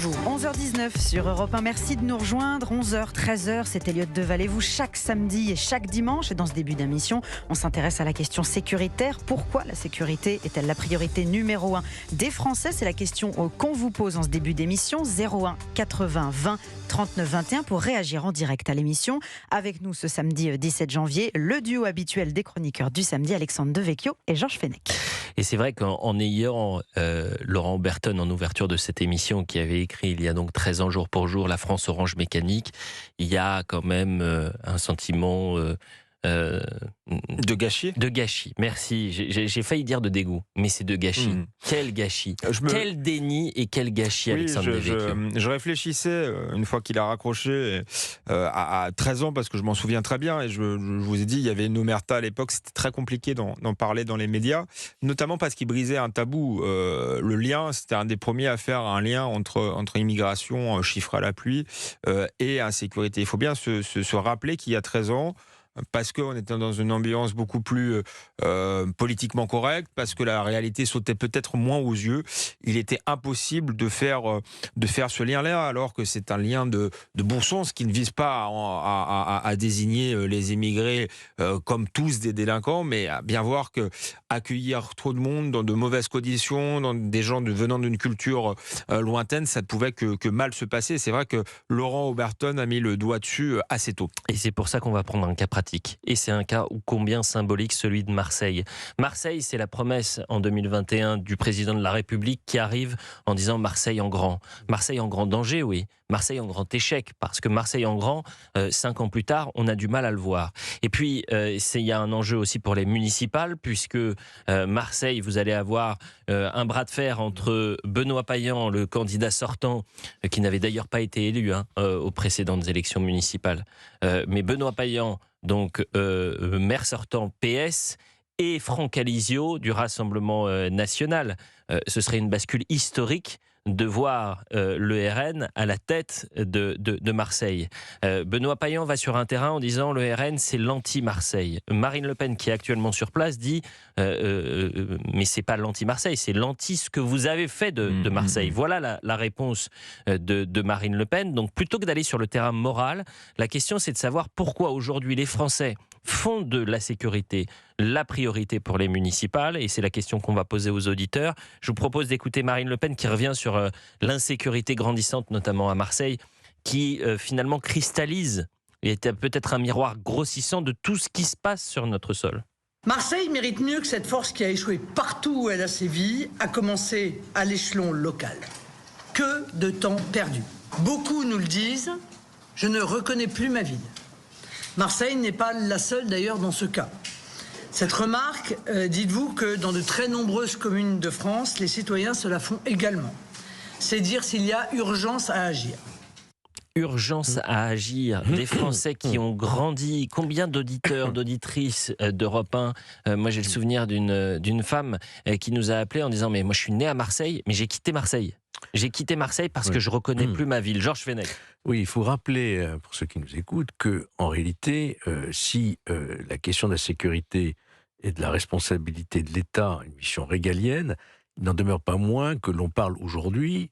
Vous, 11h19 sur Europe 1, merci de nous rejoindre. 11h, 13h, c'est Elliott Deval et vous chaque samedi et chaque dimanche. Et dans ce début d'émission, on s'intéresse à la question sécuritaire. Pourquoi la sécurité est-elle la priorité numéro 1 des Français? C'est la question qu'on vous pose en ce début d'émission. 01 80 20 39 21 pour réagir en direct à l'émission. Avec nous ce samedi 17 janvier, le duo habituel des chroniqueurs du samedi, Alexandre Devecchio et Georges Fenech. Et c'est vrai qu'en ayant Laurent Berton en ouverture de cette émission qui avait écrit il y a donc 13 ans jour pour jour La France Orange Mécanique, il y a quand même un sentiment de gâchis. De gâchis, merci. J'ai failli dire de dégoût, mais c'est de gâchis. Quel gâchis, quel déni et quel gâchis, oui, Alexandre Devecchio. Je réfléchissais une fois qu'il a raccroché à 13 ans, parce que je m'en souviens très bien, et je vous ai dit, il y avait une omerta à l'époque, c'était très compliqué d'en parler dans les médias, notamment parce qu'il brisait un tabou. Le lien, c'était un des premiers à faire un lien entre immigration, chiffres à la pluie, et insécurité. Il faut bien se rappeler qu'il y a 13 ans, parce qu'on était dans une ambiance beaucoup plus politiquement correcte, parce que la réalité sautait peut-être moins aux yeux, il était impossible de faire ce lien-là, alors que c'est un lien de bon sens qui ne vise pas à désigner les immigrés comme tous des délinquants, mais à bien voir que accueillir trop de monde dans de mauvaises conditions, dans des gens venant d'une culture lointaine, ça ne pouvait que mal se passer. C'est vrai que Laurent Oberton a mis le doigt dessus assez tôt. Et c'est pour ça qu'on va prendre un cas pratique. Et c'est un cas ô combien symbolique, celui de Marseille. Marseille, c'est la promesse en 2021 du président de la République qui arrive en disant Marseille en grand. Marseille en grand danger, oui. Marseille en grand échec, parce que Marseille en grand, 5 ans plus tard, on a du mal à le voir. Et puis, il y a un enjeu aussi pour les municipales, puisque Marseille, vous allez avoir un bras de fer entre Benoît Payan, le candidat sortant, qui n'avait d'ailleurs pas été élu aux précédentes élections municipales, mais Benoît Payan, donc maire sortant PS, et Franck Alizio du Rassemblement national. Ce serait une bascule historique de voir le RN à la tête de Marseille. Benoît Payan va sur un terrain en disant le RN c'est l'anti-Marseille. Marine Le Pen qui est actuellement sur place dit mais c'est pas l'anti-Marseille, c'est l'anti ce que vous avez fait de Marseille. Voilà la réponse de Marine Le Pen. Donc plutôt que d'aller sur le terrain moral, la question c'est de savoir pourquoi aujourd'hui les Français font de la sécurité la priorité pour les municipales, et c'est la question qu'on va poser aux auditeurs. Je vous propose d'écouter Marine Le Pen qui revient sur l'insécurité grandissante, notamment à Marseille, qui finalement cristallise et est peut-être un miroir grossissant de tout ce qui se passe sur notre sol. Marseille mérite mieux que cette force qui a échoué partout où elle a sévi, à commencer à l'échelon local. Que de temps perdu. Beaucoup nous le disent, je ne reconnais plus ma ville. Marseille n'est pas la seule d'ailleurs dans ce cas. Cette remarque, dites-vous que dans de très nombreuses communes de France, les citoyens se la font également. C'est dire s'il y a urgence à agir. Urgence à agir. Des Français qui ont grandi. Combien d'auditeurs, d'auditrices d'Europe 1 moi, j'ai le souvenir d'une femme qui nous a appelé en disant « Mais moi, je suis né à Marseille, mais j'ai quitté Marseille. J'ai quitté Marseille parce que je ne reconnais plus ma ville. » Georges Fenech. Oui, il faut rappeler, pour ceux qui nous écoutent, qu'en réalité, si la question de la sécurité et de la responsabilité de l'État, une mission régalienne, il n'en demeure pas moins que l'on parle aujourd'hui,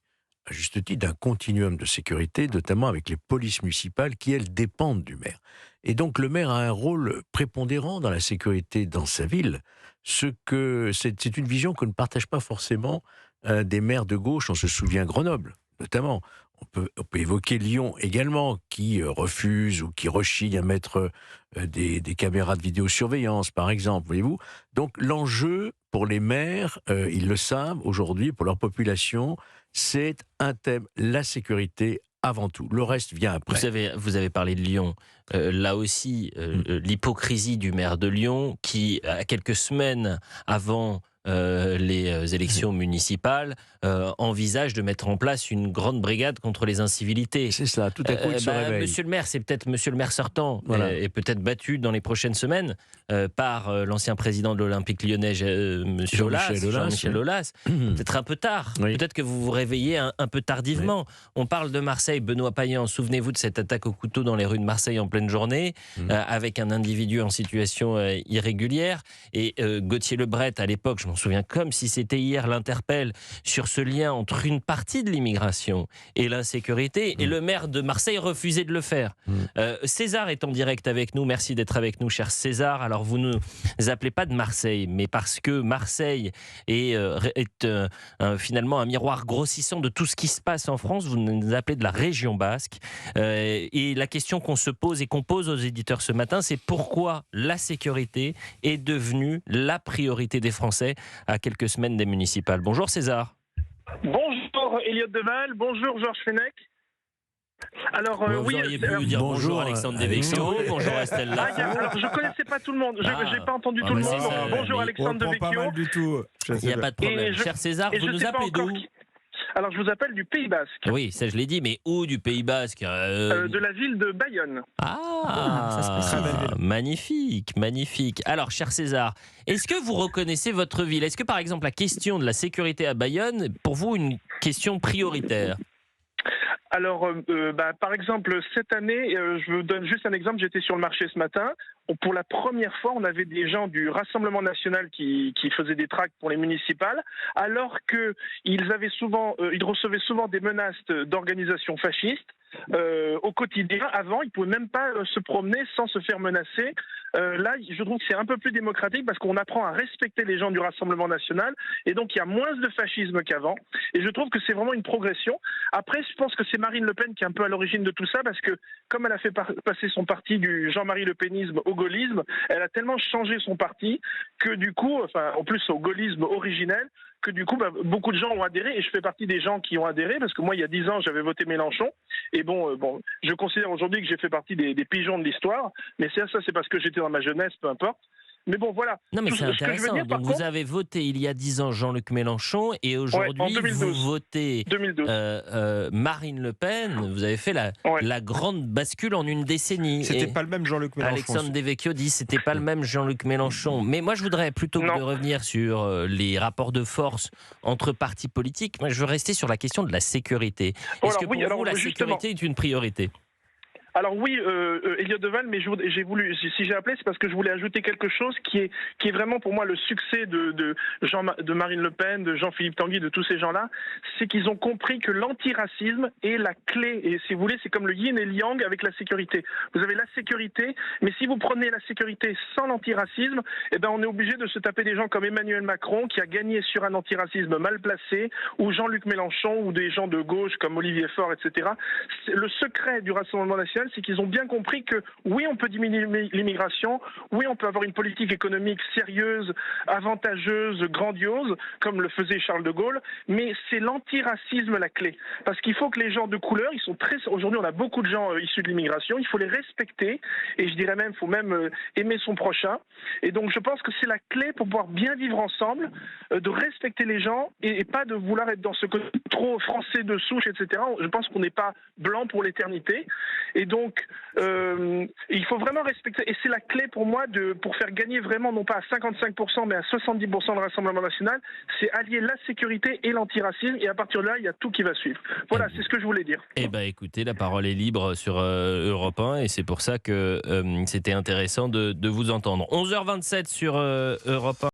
à juste titre, d'un continuum de sécurité, notamment avec les polices municipales qui, elles, dépendent du maire. Et donc le maire a un rôle prépondérant dans la sécurité dans sa ville, c'est une vision que ne partagent pas forcément des maires de gauche. On se souvient Grenoble, notamment. On peut évoquer Lyon également, qui refuse ou qui rechigne à mettre des caméras de vidéosurveillance, par exemple, voyez-vous. Donc l'enjeu pour les maires, ils le savent aujourd'hui, pour leur population, c'est un thème, la sécurité avant tout. Le reste vient après. Vous avez parlé de Lyon. Là aussi, l'hypocrisie du maire de Lyon, qui, à quelques semaines avant les élections municipales, envisage de mettre en place une grande brigade contre les incivilités. C'est cela, tout à coup il se réveille. Monsieur le maire, c'est peut-être monsieur le maire sortant, voilà. est peut-être battu dans les prochaines semaines par l'ancien président de l'Olympique lyonnais, Jean-Michel Aulas. Peut-être un peu tard, peut-être que vous vous réveillez un peu tardivement. On parle de Marseille, Benoît Payan, souvenez-vous de cette attaque au couteau dans les rues de Marseille en pleine journée, avec un individu en situation irrégulière, et Gauthier Lebret, à l'époque, je m'en m'en souviens comme si c'était hier, l'interpelle sur ce lien entre une partie de l'immigration et l'insécurité, et le maire de Marseille refusait de le faire. César est en direct avec nous, merci d'être avec nous, cher César. Alors vous ne nous appelez pas de Marseille, mais parce que Marseille est finalement un miroir grossissant de tout ce qui se passe en France, vous nous appelez de la région basque. Et la question qu'on se pose et qu'on pose aux éditeurs ce matin, c'est pourquoi la sécurité est devenue la priorité des Français à quelques semaines des municipales. Bonjour César. Bonjour Elliott Deval, bonjour Georges Fenech. Alors vous auriez pu dire bonjour Alexandre Devecchio, bonjour Estelle Lafont. Alors je connaissais pas tout le monde, je n'ai pas entendu tout le monde. Bonjour Alexandre Devecchio. Pas mal du tout. Il n'y a pas de problème. Cher César, vous nous appelez d'où? Alors je vous appelle du Pays Basque. Oui, ça je l'ai dit, mais où du Pays Basque? De la ville de Bayonne. Ça se précise. Magnifique, magnifique. Alors, cher César, est-ce que vous reconnaissez votre ville? Est-ce que, par exemple, la question de la sécurité à Bayonne est pour vous une question prioritaire? Alors, par exemple, cette année, je vous donne juste un exemple, j'étais sur le marché ce matin. Pour la première fois, on avait des gens du Rassemblement national qui faisaient des tracts pour les municipales, alors qu'ils recevaient souvent des menaces d'organisations fascistes. Au quotidien, avant, ils ne pouvaient même pas se promener sans se faire menacer. Là, je trouve que c'est un peu plus démocratique parce qu'on apprend à respecter les gens du Rassemblement national et donc il y a moins de fascisme qu'avant. Et je trouve que c'est vraiment une progression. Après, je pense que c'est Marine Le Pen qui est un peu à l'origine de tout ça parce que comme elle a fait passer son parti du Jean-Marie Le Penisme au gaullisme, elle a tellement changé son parti que du coup, en plus au gaullisme originel, que du coup, beaucoup de gens ont adhéré et je fais partie des gens qui ont adhéré parce que moi, il y a 10 ans, j'avais voté Mélenchon et je considère aujourd'hui que j'ai fait partie des pigeons de l'histoire, mais ça c'est parce que j'étais dans ma jeunesse, peu importe. Mais bon, voilà. Non, mais c'est intéressant. Donc, vous avez voté il y a 10 ans Jean-Luc Mélenchon et aujourd'hui, vous votez Marine Le Pen. Vous avez fait la grande bascule en une décennie. C'était pas le même Jean-Luc Mélenchon. Alexandre Devecchio dit c'était pas le même Jean-Luc Mélenchon. Mais moi, je voudrais, plutôt que de revenir sur les rapports de force entre partis politiques, moi, je veux rester sur la question de la sécurité. Est-ce que pour vous, la sécurité est une priorité ? Alors oui, Elliott Deval, mais si j'ai appelé, c'est parce que je voulais ajouter quelque chose qui est vraiment pour moi le succès de Marine Le Pen, de Jean-Philippe Tanguy, de tous ces gens-là, c'est qu'ils ont compris que l'antiracisme est la clé. Et si vous voulez, c'est comme le yin et le yang avec la sécurité. Vous avez la sécurité, mais si vous prenez la sécurité sans l'antiracisme, on est obligé de se taper des gens comme Emmanuel Macron, qui a gagné sur un antiracisme mal placé, ou Jean-Luc Mélenchon, ou des gens de gauche comme Olivier Faure, etc. Le secret du Rassemblement national, c'est qu'ils ont bien compris que oui, on peut diminuer l'immigration, oui, on peut avoir une politique économique sérieuse, avantageuse, grandiose, comme le faisait Charles de Gaulle, mais c'est l'antiracisme la clé. Parce qu'il faut que les gens de couleur, aujourd'hui on a beaucoup de gens issus de l'immigration, il faut les respecter, et je dirais même, il faut même aimer son prochain. Et donc je pense que c'est la clé pour pouvoir bien vivre ensemble, de respecter les gens, et pas de vouloir être dans ce côté trop français de souche, etc. Je pense qu'on n'est pas blanc pour l'éternité. Et donc, il faut vraiment respecter, et c'est la clé pour moi pour faire gagner vraiment, non pas à 55%, mais à 70% le Rassemblement national, c'est allier la sécurité et l'antiracisme, et à partir de là, il y a tout qui va suivre. Voilà, c'est ce que je voulais dire. Eh bien, écoutez, la parole est libre sur Europe 1, et c'est pour ça que c'était intéressant de vous entendre. 11h27 sur Europe 1.